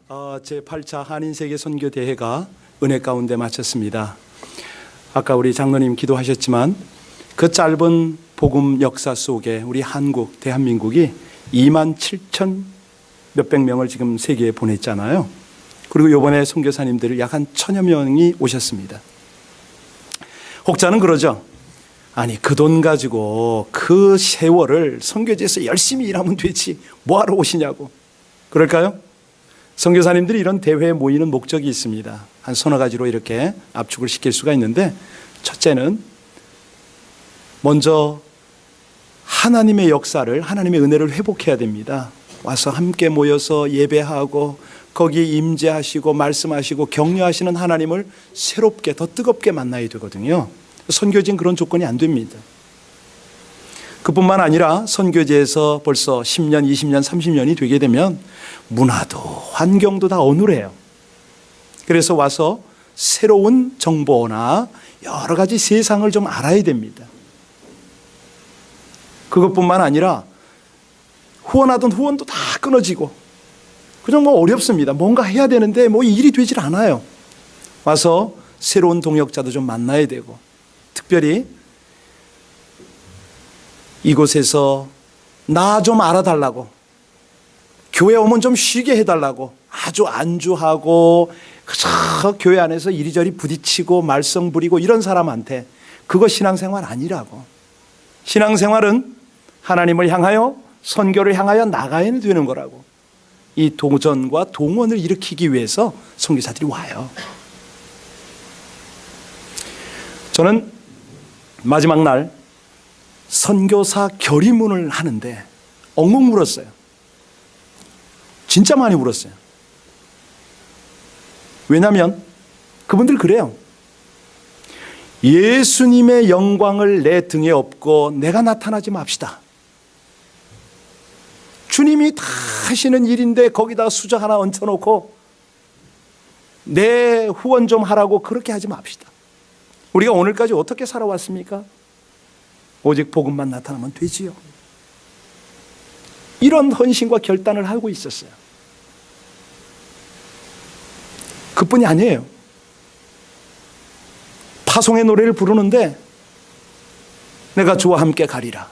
제8차 한인세계 선교대회가 은혜 가운데 마쳤습니다. 아까 우리 장로님 기도하셨지만 그 짧은 복음 역사 속에 우리 한국, 대한민국이 2만 7천 몇백 명을 지금 세계에 보냈잖아요. 그리고 이번에 선교사님들이 약 한 1,000여 명이 오셨습니다. 혹자는 그러죠. 아니, 그 돈 가지고 그 세월을 선교지에서 열심히 일하면 되지 뭐하러 오시냐고. 그럴까요? 선교사님들이 이런 대회에 모이는 목적이 있습니다. 한 서너 가지로 이렇게 압축을 시킬 수가 있는데, 첫째는 먼저 하나님의 역사를, 하나님의 은혜를 회복해야 됩니다. 와서 함께 모여서 예배하고 거기에 임재하시고 말씀하시고 격려하시는 하나님을 새롭게 더 뜨겁게 만나야 되거든요. 선교지는 그런 조건이 안 됩니다. 그뿐만 아니라 선교지에서 벌써 10년, 20년, 30년이 되게 되면 문화도 환경도 다 어눌해요. 그래서 와서 새로운 정보나 여러 가지 세상을 좀 알아야 됩니다. 그것뿐만 아니라 후원하던 후원도 다 끊어지고 그냥 어렵습니다. 뭔가 해야 되는데 일이 되질 않아요. 와서 새로운 동역자도 좀 만나야 되고, 특별히 이곳에서 나 좀 알아달라고, 교회 오면 좀 쉬게 해달라고 아주 안주하고 교회 안에서 이리저리 부딪히고 말썽 부리고 이런 사람한테 그거 신앙생활 아니라고. 신앙생활은 하나님을 향하여 선교를 향하여 나가야 되는 거라고. 이 도전과 동원을 일으키기 위해서 선교사들이 와요. 저는 마지막 날 선교사 결의문을 하는데 엉엉 울었어요. 진짜 많이 울었어요. 왜냐하면 그분들 그래요. 예수님의 영광을 내 등에 업고 내가 나타나지 맙시다. 주님이 다 하시는 일인데 거기다 수저 하나 얹혀놓고 내 후원 좀 하라고 그렇게 하지 맙시다. 우리가 오늘까지 어떻게 살아왔습니까? 오직 복음만 나타나면 되지요. 이런 헌신과 결단을 하고 있었어요. 그뿐이 아니에요. 파송의 노래를 부르는데 내가 주와 함께 가리라.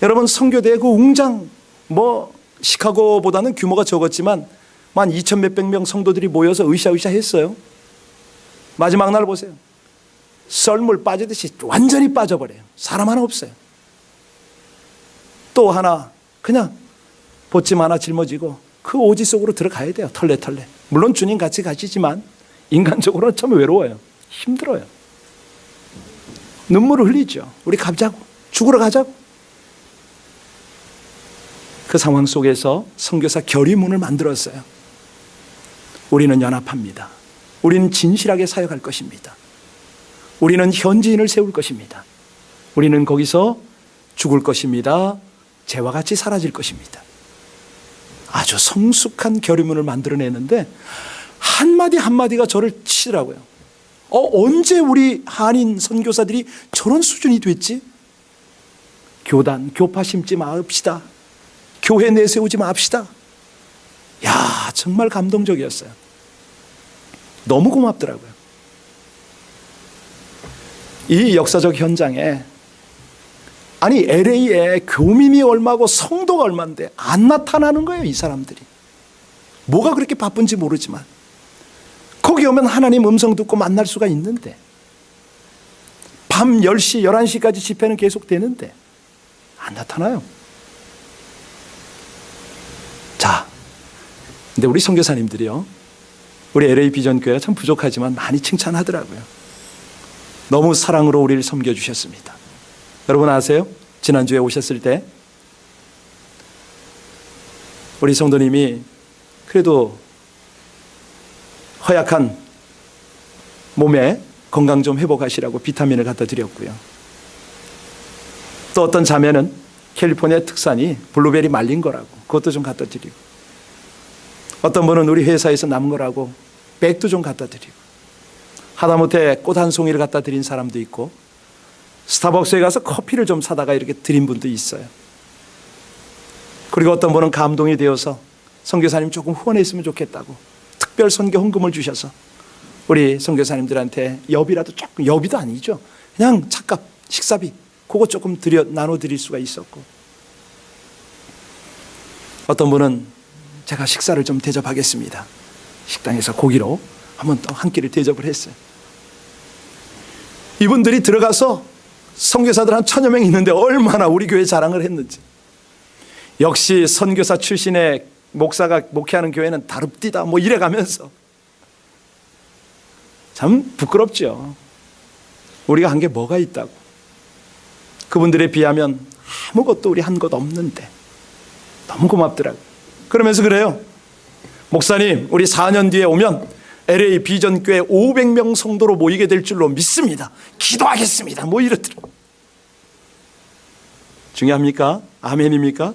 여러분, 선교대 그 웅장, 시카고보다는 규모가 적었지만 12,000 몇백 명 성도들이 모여서 으쌰으쌰 했어요. 마지막 날 보세요. 썰물 빠지듯이 완전히 빠져버려요. 사람 하나 없어요. 또 하나 그냥 보침 하나 짊어지고 그 오지 속으로 들어가야 돼요. 털레털레. 물론 주님 같이 가시지만 인간적으로는 참 외로워요. 힘들어요. 눈물을 흘리죠. 우리 가자고, 죽으러 가자고. 그 상황 속에서 선교사 결의문을 만들었어요. 우리는 연합합니다. 우리는 진실하게 사역할 것입니다. 우리는 현지인을 세울 것입니다. 우리는 거기서 죽을 것입니다. 죄와 같이 사라질 것입니다. 아주 성숙한 결의문을 만들어내는데 한마디 한마디가 저를 치더라고요. 언제 우리 한인 선교사들이 저런 수준이 됐지? 교단, 교파 심지 맙시다. 교회 내세우지 맙시다. 야, 정말 감동적이었어요. 너무 고맙더라고요. 이 역사적 현장에, 아니 LA에 교민이 얼마고 성도가 얼마인데 안 나타나는 거예요. 이 사람들이 뭐가 그렇게 바쁜지 모르지만 거기 오면 하나님 음성 듣고 만날 수가 있는데, 밤 10시 11시까지 집회는 계속 되는데 안 나타나요. 자, 근데 우리 선교사님들이요, 우리 LA 비전교회가 참 부족하지만 많이 칭찬하더라고요. 너무 사랑으로 우리를 섬겨주셨습니다. 여러분 아세요? 지난주에 오셨을 때 우리 성도님이 그래도 허약한 몸에 건강 좀 회복하시라고 비타민을 갖다 드렸고요. 또 어떤 자매는 캘리포니아 특산이 블루베리 말린 거라고 그것도 좀 갖다 드리고, 어떤 분은 우리 회사에서 남은 거라고 백도 좀 갖다 드리고, 하다못해 꽃 한 송이를 갖다 드린 사람도 있고, 스타벅스에 가서 커피를 좀 사다가 이렇게 드린 분도 있어요. 그리고 어떤 분은 감동이 되어서 선교사님 조금 후원했으면 좋겠다고 특별 선교 헌금을 주셔서 우리 선교사님들한테 엽이라도 조금, 엽이도 아니죠, 그냥 착값, 식사비 그거 조금 나눠드릴 수가 있었고, 어떤 분은 제가 식사를 좀 대접하겠습니다, 식당에서 고기로 한번 또 한 끼를 대접을 했어요. 이분들이 들어가서 선교사들 한 1000여 명 있는데 얼마나 우리 교회 자랑을 했는지, 역시 선교사 출신의 목사가 목회하는 교회는 다릅디다 뭐 이래가면서 참 부끄럽죠. 우리가 한 게 뭐가 있다고. 그분들에 비하면 아무것도 우리 한 것 없는데 너무 고맙더라고요. 그러면서 그래요, 목사님 우리 4년 뒤에 오면 LA 비전교회 500명 성도로 모이게 될 줄로 믿습니다, 기도하겠습니다 뭐 이러더라고요. 중요합니까? 아멘입니까?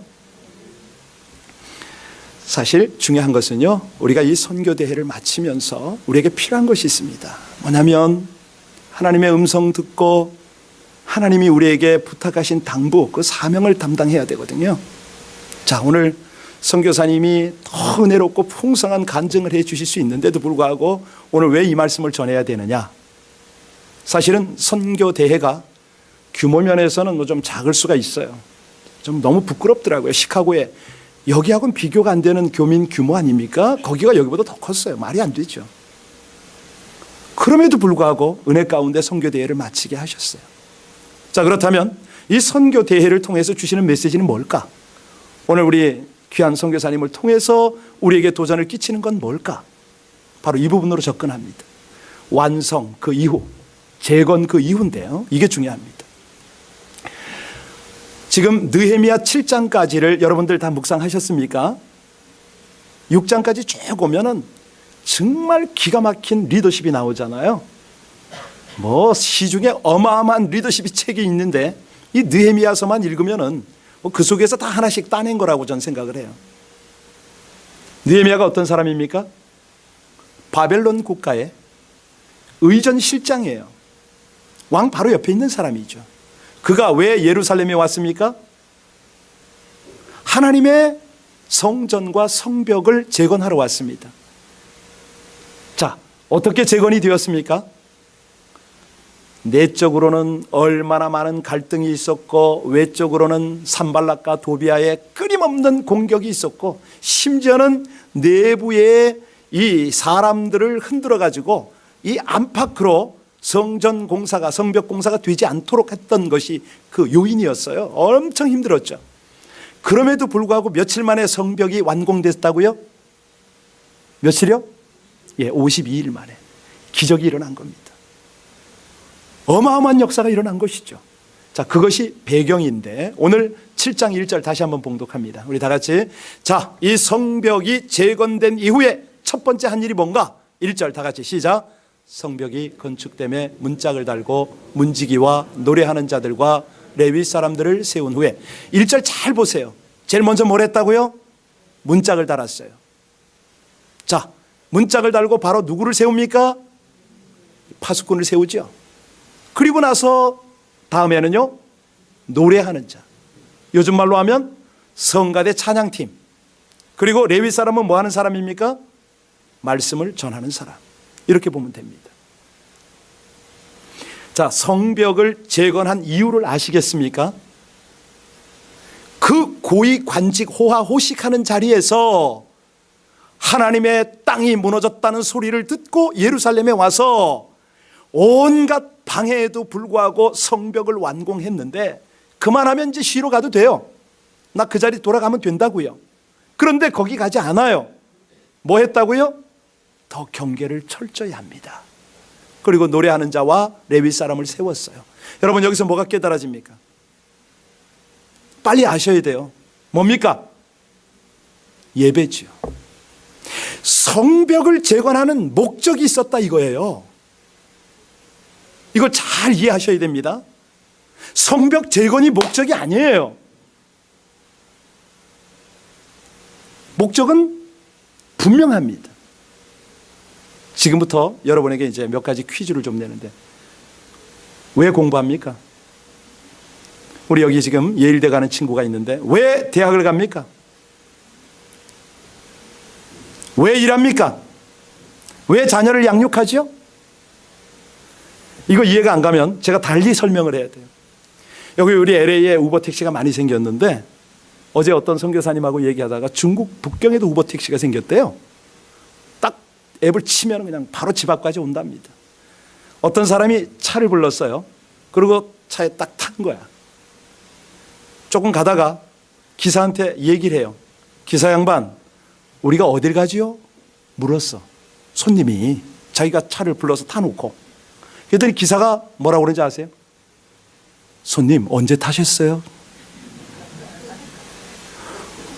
사실 중요한 것은요, 우리가 이 선교대회를 마치면서 우리에게 필요한 것이 있습니다. 뭐냐면 하나님의 음성 듣고 하나님이 우리에게 부탁하신 당부, 그 사명을 담당해야 되거든요. 자, 오늘 선교사님이 더 은혜롭고 풍성한 간증을 해 주실 수 있는데도 불구하고 오늘 왜 이 말씀을 전해야 되느냐. 사실은 선교대회가 규모 면에서는 좀 작을 수가 있어요. 좀 너무 부끄럽더라고요. 시카고에 여기하고는 비교가 안 되는 교민 규모 아닙니까? 거기가 여기보다 더 컸어요. 말이 안 되죠. 그럼에도 불구하고 은혜 가운데 선교대회를 마치게 하셨어요. 자, 그렇다면 이 선교대회를 통해서 주시는 메시지는 뭘까? 오늘 우리 귀한 선교사님을 통해서 우리에게 도전을 끼치는 건 뭘까? 바로 이 부분으로 접근합니다. 완성 그 이후, 재건 그 이후인데요, 이게 중요합니다. 지금 느헤미야 7장까지를 여러분들 다 묵상하셨습니까? 6장까지 쭉 오면은 정말 기가 막힌 리더십이 나오잖아요. 뭐 시중에 어마어마한 리더십이 책이 있는데 이 느헤미야서만 읽으면은 그 속에서 다 하나씩 따낸 거라고 저는 생각을 해요. 느헤미야가 어떤 사람입니까? 바벨론 국가의 의전 실장이에요. 왕 바로 옆에 있는 사람이죠. 그가 왜 예루살렘에 왔습니까? 하나님의 성전과 성벽을 재건하러 왔습니다. 자, 어떻게 재건이 되었습니까? 내적으로는 얼마나 많은 갈등이 있었고, 외적으로는 산발락과 도비아의 끊임없는 공격이 있었고, 심지어는 내부에 이 사람들을 흔들어 가지고 이 안팎으로 성전 공사가, 성벽 공사가 되지 않도록 했던 것이 그 요인이었어요. 엄청 힘들었죠. 그럼에도 불구하고 며칠 만에 성벽이 완공됐다고요? 며칠이요? 예, 52일 만에 기적이 일어난 겁니다. 어마어마한 역사가 일어난 것이죠. 자, 그것이 배경인데 오늘 7장 1절 다시 한번 봉독합니다. 우리 다 같이. 자, 이 성벽이 재건된 이후에 첫 번째 한 일이 뭔가? 1절 다 같이 시작. 성벽이 건축됨에 문짝을 달고 문지기와 노래하는 자들과 레위 사람들을 세운 후에, 1절 잘 보세요. 제일 먼저 뭘 했다고요? 문짝을 달았어요. 자, 문짝을 달고 바로 누구를 세웁니까? 파수꾼을 세우죠. 그리고 나서 다음에는요, 노래하는 자, 요즘 말로 하면 성가대 찬양팀, 그리고 레위 사람은 뭐 하는 사람입니까? 말씀을 전하는 사람. 이렇게 보면 됩니다. 자, 성벽을 재건한 이유를 아시겠습니까? 그 고위 관직 호화호식하는 자리에서 하나님의 땅이 무너졌다는 소리를 듣고 예루살렘에 와서 온갖 방해에도 불구하고 성벽을 완공했는데, 그만하면 이제 쉬러 가도 돼요. 나 그 자리 돌아가면 된다고요. 그런데 거기 가지 않아요. 뭐 했다고요? 더 경계를 철저히 합니다. 그리고 노래하는 자와 레위 사람을 세웠어요. 여러분, 여기서 뭐가 깨달아집니까? 빨리 아셔야 돼요. 뭡니까? 예배지요. 성벽을 재건하는 목적이 있었다 이거예요. 이걸 잘 이해하셔야 됩니다. 성벽 재건이 목적이 아니에요. 목적은 분명합니다. 지금부터 여러분에게 이제 몇 가지 퀴즈를 좀 내는데, 왜 공부합니까? 우리 여기 지금 예일대 가는 친구가 있는데 왜 대학을 갑니까? 왜 일합니까? 왜 자녀를 양육하죠? 이거 이해가 안 가면 제가 달리 설명을 해야 돼요. 여기 우리 LA에 우버택시가 많이 생겼는데 어제 어떤 선교사님하고 얘기하다가 중국 북경에도 우버택시가 생겼대요. 딱 앱을 치면 그냥 바로 집 앞까지 온답니다. 어떤 사람이 차를 불렀어요. 그리고 차에 딱 탄 거야. 조금 가다가 기사한테 얘기를 해요. 기사 양반, 우리가 어딜 가지요? 물었어. 손님이 자기가 차를 불러서 타놓고. 그랬더니 기사가 뭐라고 그러는지 아세요? 손님, 언제 타셨어요?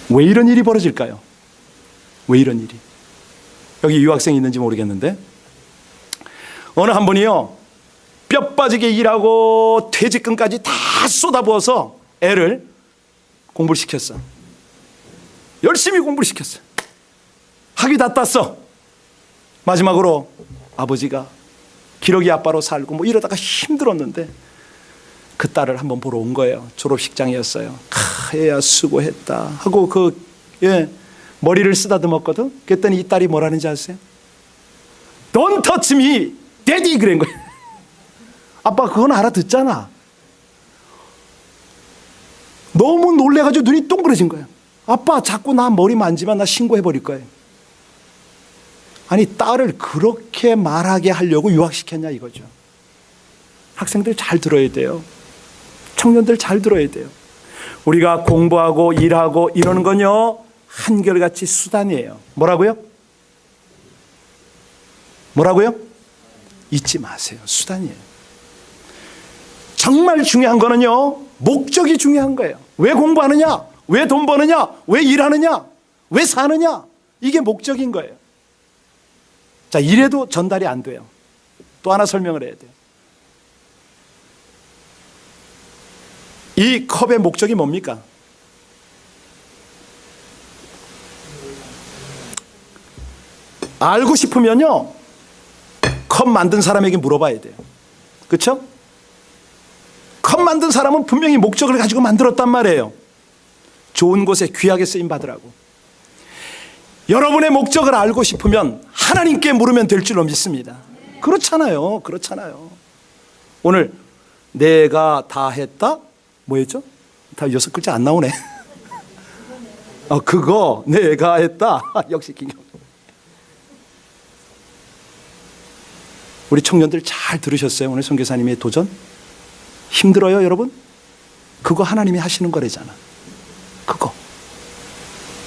왜 이런 일이 벌어질까요? 왜 이런 일이? 여기 유학생이 있는지 모르겠는데 어느 한 분이요, 뼈 빠지게 일하고 퇴직금까지 다 쏟아부어서 애를 공부를 시켰어. 열심히 공부를 시켰어. 학위 다 땄어. 마지막으로 아버지가 기러기 아빠로 살고 뭐 이러다가 힘들었는데 그 딸을 한번 보러 온 거예요. 졸업식장이었어요. 얘야 수고했다 하고 머리를 쓰다듬었거든. 그랬더니 이 딸이 뭐라는지 아세요? Don't touch me, daddy 그런 거예요. 아빠 그건 알아듣잖아. 너무 놀래가지고 눈이 동그래진 거예요. 아빠 자꾸 나 머리 만지면 나 신고해버릴 거예요. 아니 딸을 그렇게 말하게 하려고 유학시켰냐 이거죠. 학생들 잘 들어야 돼요. 청년들 잘 들어야 돼요. 우리가 공부하고 일하고 이러는 건요 한결같이 수단이에요. 뭐라고요? 뭐라고요? 잊지 마세요. 수단이에요. 정말 중요한 거는요 목적이 중요한 거예요. 왜 공부하느냐? 왜 돈 버느냐? 왜 일하느냐? 왜 사느냐? 이게 목적인 거예요. 자, 이래도 전달이 안 돼요. 또 하나 설명을 해야 돼요. 이 컵의 목적이 뭡니까? 알고 싶으면요 컵 만든 사람에게 물어봐야 돼요. 그렇죠? 컵 만든 사람은 분명히 목적을 가지고 만들었단 말이에요. 좋은 곳에 귀하게 쓰임 받으라고. 여러분의 목적을 알고 싶으면 하나님께 물으면 될 줄로 믿습니다. 그렇잖아요. 그렇잖아요. 오늘 내가 다 했다? 뭐였죠? 다 6글자 안 나오네. 그거 내가 했다. 역시 김경. 우리 청년들 잘 들으셨어요? 오늘 선교사님의 도전? 힘들어요 여러분? 그거 하나님이 하시는 거래잖아. 그거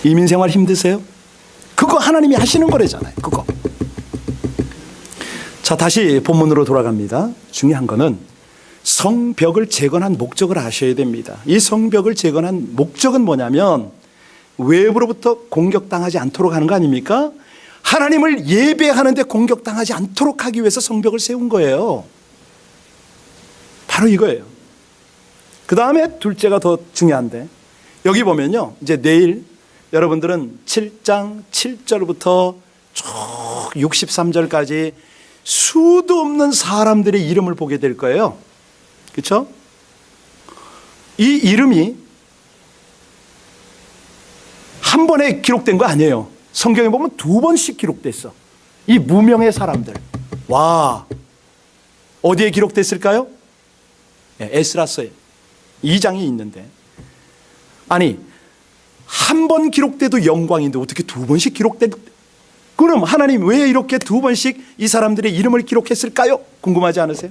이민생활 힘드세요? 그거 하나님이 하시는 거래잖아요. 그거. 자, 다시 본문으로 돌아갑니다. 중요한 거는 성벽을 재건한 목적을 아셔야 됩니다. 이 성벽을 재건한 목적은 뭐냐면 외부로부터 공격당하지 않도록 하는 거 아닙니까? 하나님을 예배하는데 공격당하지 않도록 하기 위해서 성벽을 세운 거예요. 바로 이거예요. 그 다음에 둘째가 더 중요한데 여기 보면요 이제 내일 여러분들은 7장 7절부터 쭉 63절까지 수도 없는 사람들의 이름을 보게 될 거예요. 그렇죠? 이 이름이 한 번에 기록된 거 아니에요. 성경에 보면 2번씩 기록됐어. 이 무명의 사람들. 와, 어디에 기록됐을까요? 에스라서에 2장이 있는데 아니 한 번 기록돼도 영광인데 어떻게 2번씩 기록돼? 그럼 하나님 왜 이렇게 2번씩 이 사람들의 이름을 기록했을까요? 궁금하지 않으세요?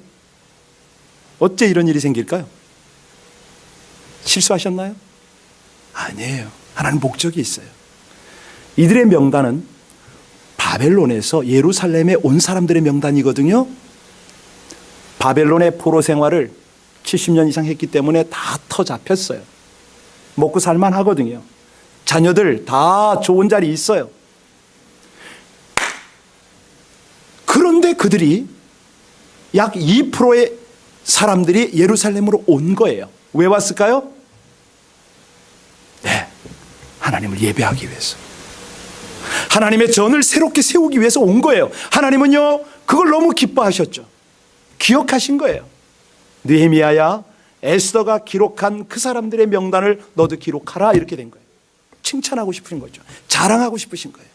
어째 이런 일이 생길까요? 실수하셨나요? 아니에요. 하나님 목적이 있어요. 이들의 명단은 바벨론에서 예루살렘에 온 사람들의 명단이거든요. 바벨론의 포로 생활을 70년 이상 했기 때문에 다 터잡혔어요. 먹고 살만 하거든요. 자녀들 다 좋은 자리 있어요. 그런데 그들이 약 2%의 사람들이 예루살렘으로 온 거예요. 왜 왔을까요? 네, 하나님을 예배하기 위해서. 하나님의 전을 새롭게 세우기 위해서 온 거예요. 하나님은요 그걸 너무 기뻐하셨죠. 기억하신 거예요. 느헤미야야, 에스더가 기록한 그 사람들의 명단을 너도 기록하라 이렇게 된 거예요. 칭찬하고 싶으신 거죠. 자랑하고 싶으신 거예요.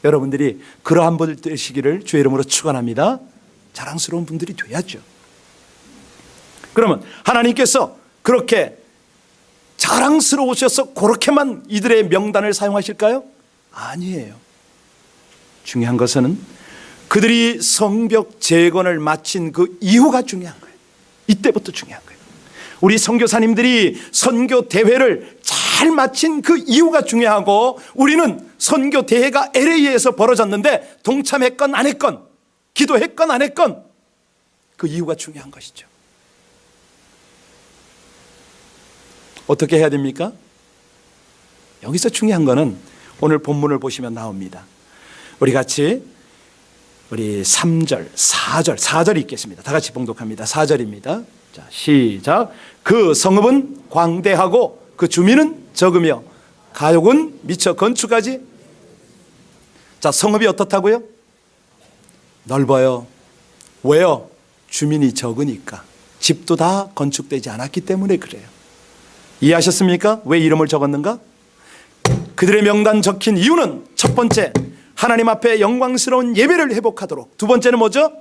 여러분들이 그러한 분들 되시기를 주의 이름으로 축원합니다. 자랑스러운 분들이 돼야죠. 그러면 하나님께서 그렇게 자랑스러우셔서 그렇게만 이들의 명단을 사용하실까요? 아니에요. 중요한 것은 그들이 성벽 재건을 마친 그 이후가 중요한 거예요. 이때부터 중요한 거예요. 우리 선교사님들이 선교 대회를 잘 마친 그 이유가 중요하고, 우리는 선교 대회가 LA에서 벌어졌는데 동참했건 안 했건, 기도했건 안 했건, 그 이유가 중요한 것이죠. 어떻게 해야 됩니까? 여기서 중요한 거는 오늘 본문을 보시면 나옵니다. 우리 같이 우리 3절, 4절 읽겠습니다. 다 같이 봉독합니다. 4절입니다. 자, 시작. 그 성읍은 광대하고 그 주민은 적으며 가옥은 미처 건축하지. 자, 성읍이 어떻다고요? 넓어요. 왜요? 주민이 적으니까. 집도 다 건축되지 않았기 때문에 그래요. 이해하셨습니까? 왜 이름을 적었는가? 그들의 명단 적힌 이유는 첫 번째, 하나님 앞에 영광스러운 예배를 회복하도록. 두 번째는 뭐죠?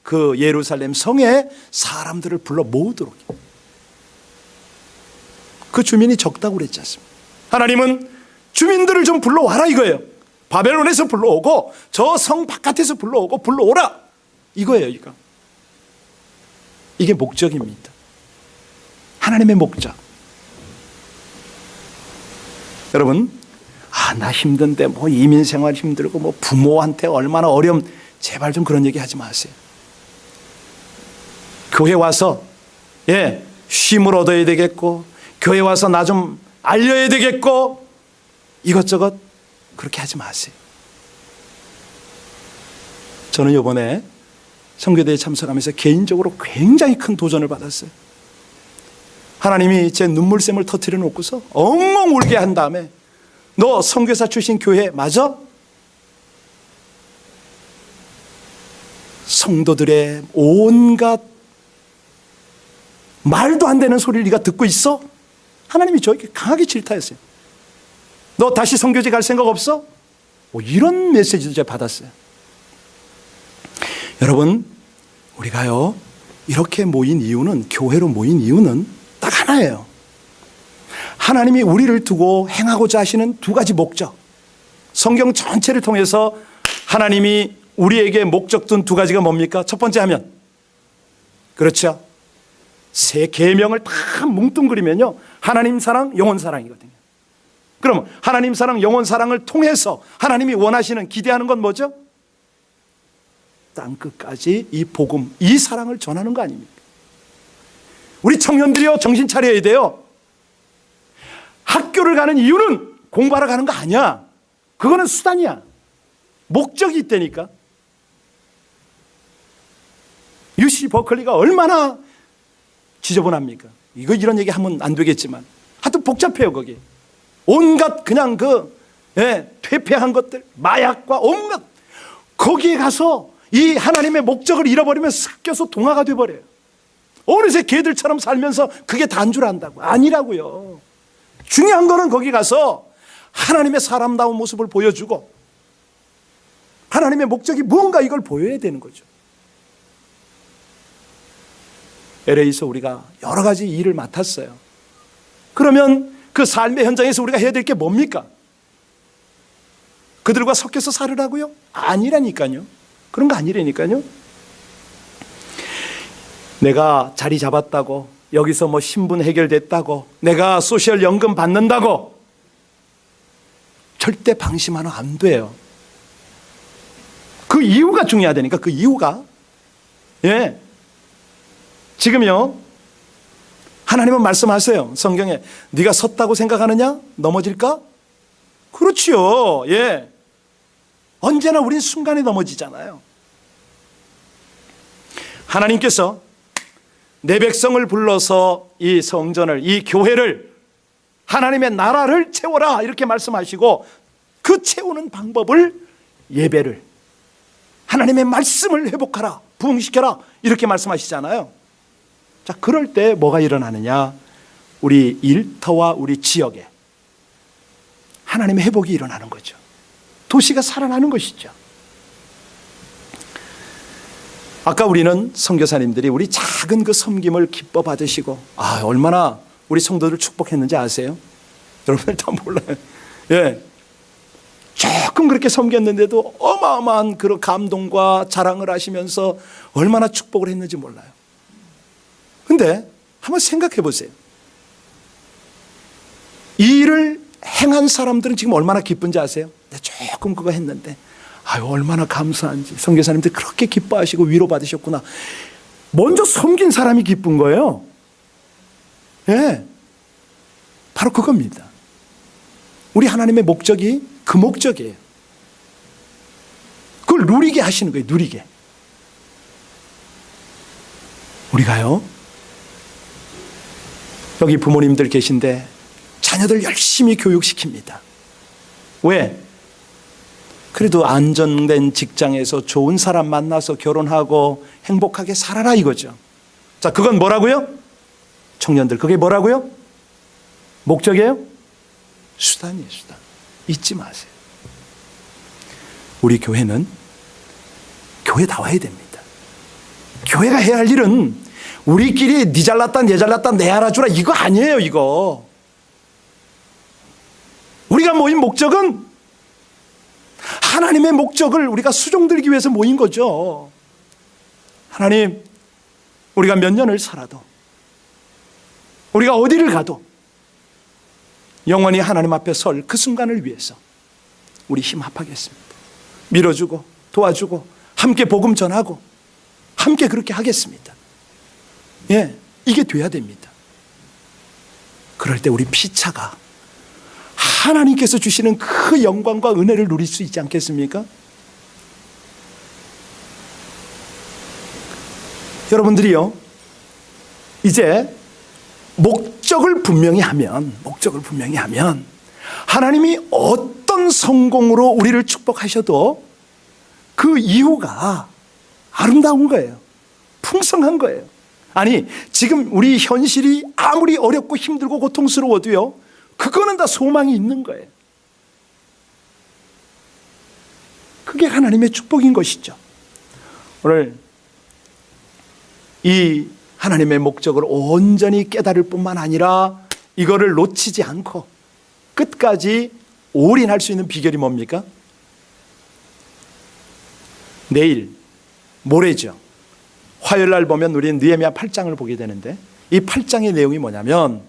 그 예루살렘 성에 사람들을 불러 모으도록. 그 주민이 적다고 그랬지 않습니까? 하나님은 주민들을 좀 불러와라 이거예요. 바벨론에서 불러오고 저 성 바깥에서 불러오라 이거예요. 이게 목적입니다. 하나님의 목적. 여러분, 나 힘든데 뭐 이민 생활 힘들고 뭐 부모한테 얼마나 어려움, 제발 좀 그런 얘기 하지 마세요. 교회 와서 쉼을 얻어야 되겠고, 교회 와서 나 좀 알려야 되겠고, 이것저것 그렇게 하지 마세요. 저는 이번에 선교대에 참석하면서 개인적으로 굉장히 큰 도전을 받았어요. 하나님이 제 눈물샘을 터뜨려 놓고서 엉엉 울게 한 다음에, 너 선교사 출신 교회 맞아? 성도들의 온갖 말도 안 되는 소리를 네가 듣고 있어? 하나님이 저에게 강하게 질타했어요. 너 다시 선교지 갈 생각 없어? 이런 메시지도 제가 받았어요. 여러분, 우리가요 이렇게 모인 이유는, 교회로 모인 이유는 딱 하나예요. 하나님이 우리를 두고 행하고자 하시는 두 가지 목적. 성경 전체를 통해서 하나님이 우리에게 목적 둔 두 가지가 뭡니까? 첫 번째 하면, 그렇죠, 세 계명을 다 뭉뚱그리면요, 하나님 사랑, 영혼 사랑이거든요. 그럼 하나님 사랑, 영혼 사랑을 통해서 하나님이 원하시는, 기대하는 건 뭐죠? 땅끝까지 이 복음, 이 사랑을 전하는 거 아닙니까? 우리 청년들이요, 정신 차려야 돼요. 학교를 가는 이유는 공부하러 가는 거 아니야. 그거는 수단이야. 목적이 있다니까. UC 버클리가 얼마나 지저분합니까? 이런 얘기 하면 안 되겠지만 하여튼 복잡해요. 거기 온갖 그냥 퇴폐한 것들, 마약과 온갖, 거기에 가서 이 하나님의 목적을 잃어버리면 섞여서 동화가 돼버려요. 어느새 개들처럼 살면서 그게 다인 줄 안다고. 아니라고요. 중요한 거는 거기 가서 하나님의 사람다운 모습을 보여주고 하나님의 목적이 무언가, 이걸 보여야 되는 거죠. LA에서 우리가 여러 가지 일을 맡았어요. 그러면 그 삶의 현장에서 우리가 해야 될 게 뭡니까? 그들과 섞여서 살으라고요? 아니라니까요. 그런 거 아니라니까요. 내가 자리 잡았다고, 여기서 뭐 신분 해결됐다고, 내가 소셜 연금 받는다고 절대 방심하면 안 돼요. 그 이유가 중요하다니까. 그 이유가. 지금요, 하나님은 말씀하세요. 성경에, 네가 섰다고 생각하느냐? 넘어질까? 그렇지요. 언제나 우린 순간에 넘어지잖아요. 하나님께서 내 백성을 불러서 이 성전을, 이 교회를, 하나님의 나라를 채워라 이렇게 말씀하시고, 그 채우는 방법을, 예배를, 하나님의 말씀을 회복하라, 부흥시켜라 이렇게 말씀하시잖아요. 자, 그럴 때 뭐가 일어나느냐? 우리 일터와 우리 지역에 하나님의 회복이 일어나는 거죠. 도시가 살아나는 것이죠. 아까 우리는 선교사님들이 우리 작은 그 섬김을 기뻐 받으시고 얼마나 우리 성도들 축복했는지 아세요? 여러분들 다 몰라요. 예, 조금 그렇게 섬겼는데도 어마어마한 그런 감동과 자랑을 하시면서 얼마나 축복을 했는지 몰라요. 근데 한번 생각해 보세요. 이 일을 행한 사람들은 지금 얼마나 기쁜지 아세요? 내가 조금 그거 했는데 얼마나 감사한지, 선교사님들 그렇게 기뻐하시고 위로받으셨구나. 먼저 섬긴 사람이 기쁜 거예요. 예, 바로 그겁니다. 우리 하나님의 목적이 그 목적이에요. 그걸 누리게 하시는 거예요. 누리게. 우리가요, 여기 부모님들 계신데 자녀들 열심히 교육시킵니다. 왜? 그래도 안정된 직장에서 좋은 사람 만나서 결혼하고 행복하게 살아라 이거죠. 자, 그건 뭐라고요? 청년들, 그게 뭐라고요? 목적이에요? 수단이에요, 수단. 잊지 마세요. 우리 교회는 교회다워야 됩니다. 교회가 해야 할 일은 우리끼리 니 잘났다 내 잘났다 내 알아주라 이거 아니에요. 이거 우리가 모인 목적은 하나님의 목적을 우리가 수종들기 위해서 모인 거죠. 하나님, 우리가 몇 년을 살아도, 우리가 어디를 가도 영원히 하나님 앞에 설 그 순간을 위해서 우리 힘 합하겠습니다. 밀어주고 도와주고 함께 복음 전하고 함께 그렇게 하겠습니다. 예, 이게 돼야 됩니다. 그럴 때 우리 피차가 하나님께서 주시는 그 영광과 은혜를 누릴 수 있지 않겠습니까? 여러분들이요, 이제 목적을 분명히 하면 하나님이 어떤 성공으로 우리를 축복하셔도 그 이유가 아름다운 거예요. 풍성한 거예요. 아니, 지금 우리 현실이 아무리 어렵고 힘들고 고통스러워도요, 그거는 다 소망이 있는 거예요. 그게 하나님의 축복인 것이죠. 오늘 이 하나님의 목적을 온전히 깨달을 뿐만 아니라 이거를 놓치지 않고 끝까지 올인할 수 있는 비결이 뭡니까? 내일, 모레죠. 화요일 날 보면 우리는 느헤미야 8장을 보게 되는데, 이 8장의 내용이 뭐냐면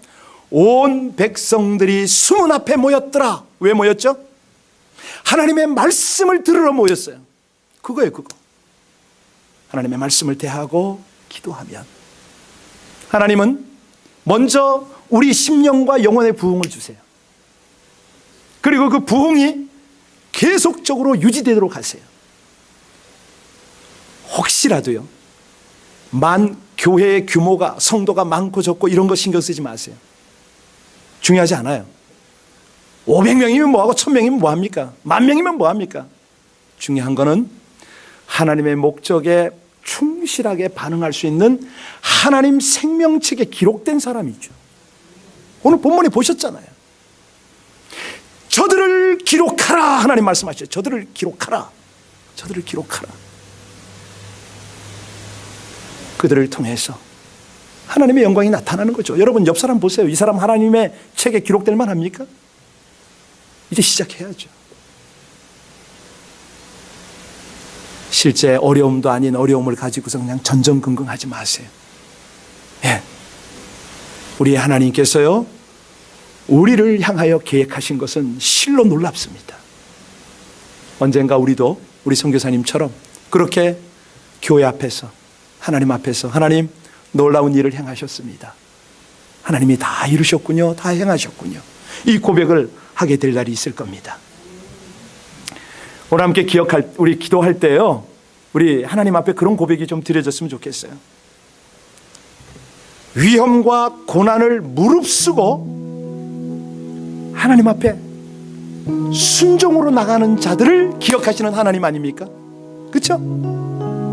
온 백성들이 수문 앞에 모였더라. 왜 모였죠? 하나님의 말씀을 들으러 모였어요. 그거예요, 그거. 하나님의 말씀을 대하고 기도하면 하나님은 먼저 우리 심령과 영혼의 부흥을 주세요. 그리고 그 부흥이 계속적으로 유지되도록 하세요. 혹시라도요, 교회의 규모가, 성도가 많고 적고 이런 거 신경 쓰지 마세요. 중요하지 않아요. 500명이면 뭐하고 1000명이면 뭐합니까? 10,000명이면 뭐합니까? 중요한 거는 하나님의 목적에 충실하게 반응할 수 있는 하나님 생명책에 기록된 사람이죠. 오늘 본문에 보셨잖아요. 저들을 기록하라. 하나님 말씀하셨죠. 저들을 기록하라. 저들을 기록하라. 그들을 통해서 하나님의 영광이 나타나는 거죠. 여러분 옆 사람 보세요. 이 사람 하나님의 책에 기록될 만합니까? 이제 시작해야죠. 실제 어려움도 아닌 어려움을 가지고서 그냥 전전긍긍하지 마세요. 예, 우리 하나님께서요, 우리를 향하여 계획하신 것은 실로 놀랍습니다. 언젠가 우리도 우리 선교사님처럼 그렇게 교회 앞에서, 하나님 앞에서, 하나님 놀라운 일을 행하셨습니다. 하나님이 다 이루셨군요. 다 행하셨군요. 이 고백을 하게 될 날이 있을 겁니다. 오늘 함께 우리 기도할 때요, 우리 하나님 앞에 그런 고백이 좀 드려졌으면 좋겠어요. 위험과 고난을 무릅쓰고 하나님 앞에 순종으로 나가는 자들을 기억하시는 하나님 아닙니까? 그렇죠?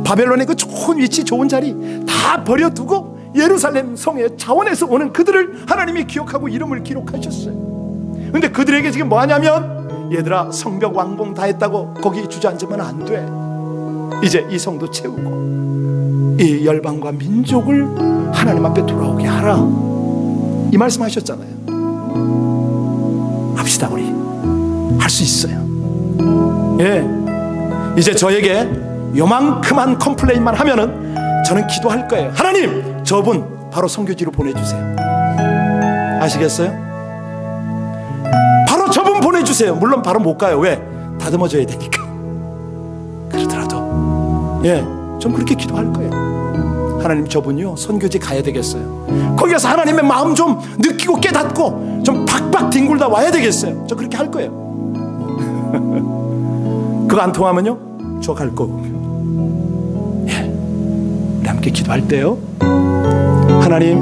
바벨론의 그 좋은 위치, 좋은 자리 다 버려두고 예루살렘 성의 자원에서 오는 그들을 하나님이 기억하고 이름을 기록하셨어요. 그런데 그들에게 지금 뭐하냐면 얘들아, 성벽 왕봉 다 했다고 거기 주저앉으면 안 돼. 이제 이 성도 채우고 이 열방과 민족을 하나님 앞에 돌아오게 하라, 이 말씀 하셨잖아요. 합시다. 우리 할 수 있어요. 예, 이제 저에게 요만큼한 컴플레인만 하면은 저는 기도할 거예요. 하나님, 저분 바로 선교지로 보내주세요. 아시겠어요? 바로 저분 보내주세요. 물론 바로 못 가요. 왜? 다듬어져야 되니까. 그러더라도 예, 전 그렇게 기도할 거예요. 하나님, 저분이요 선교지 가야 되겠어요. 거기 가서 하나님의 마음 좀 느끼고 깨닫고 좀 박박 뒹굴다 와야 되겠어요. 저 그렇게 할 거예요. 그거 안 통하면요, 저 갈 거고. 예, 우리 함께 기도할 때요, 하나님,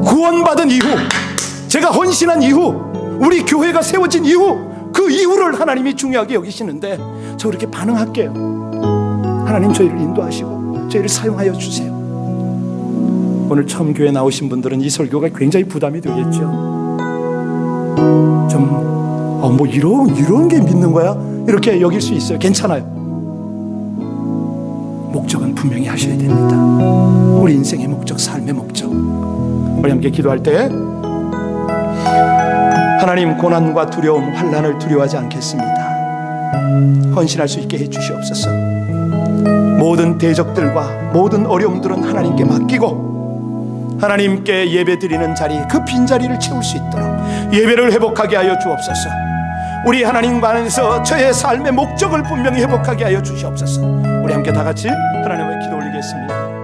구원받은 이후, 제가 헌신한 이후, 우리 교회가 세워진 이후, 그 이후를 하나님이 중요하게 여기시는데 저 그렇게 반응할게요. 하나님, 저희를 인도하시고 저희를 사용하여 주세요. 오늘 처음 교회 나오신 분들은 이 설교가 굉장히 부담이 되겠죠. 좀 뭐 이런 게 믿는 거야? 이렇게 여길 수 있어요. 괜찮아요. 목적은 분명히 하셔야 됩니다. 우리 인생의 목적, 삶의 목적. 우리 함께 기도할 때, 하나님, 고난과 두려움, 환난을 두려워하지 않겠습니다. 헌신할 수 있게 해주시옵소서. 모든 대적들과 모든 어려움들은 하나님께 맡기고 하나님께 예배드리는 자리, 그 빈자리를 채울 수 있도록 예배를 회복하게 하여 주옵소서. 우리 하나님 안에서 저의 삶의 목적을 분명히 회복하게 하여 주시옵소서. 우리 함께 다 같이 하나님의 기도 올리겠습니다.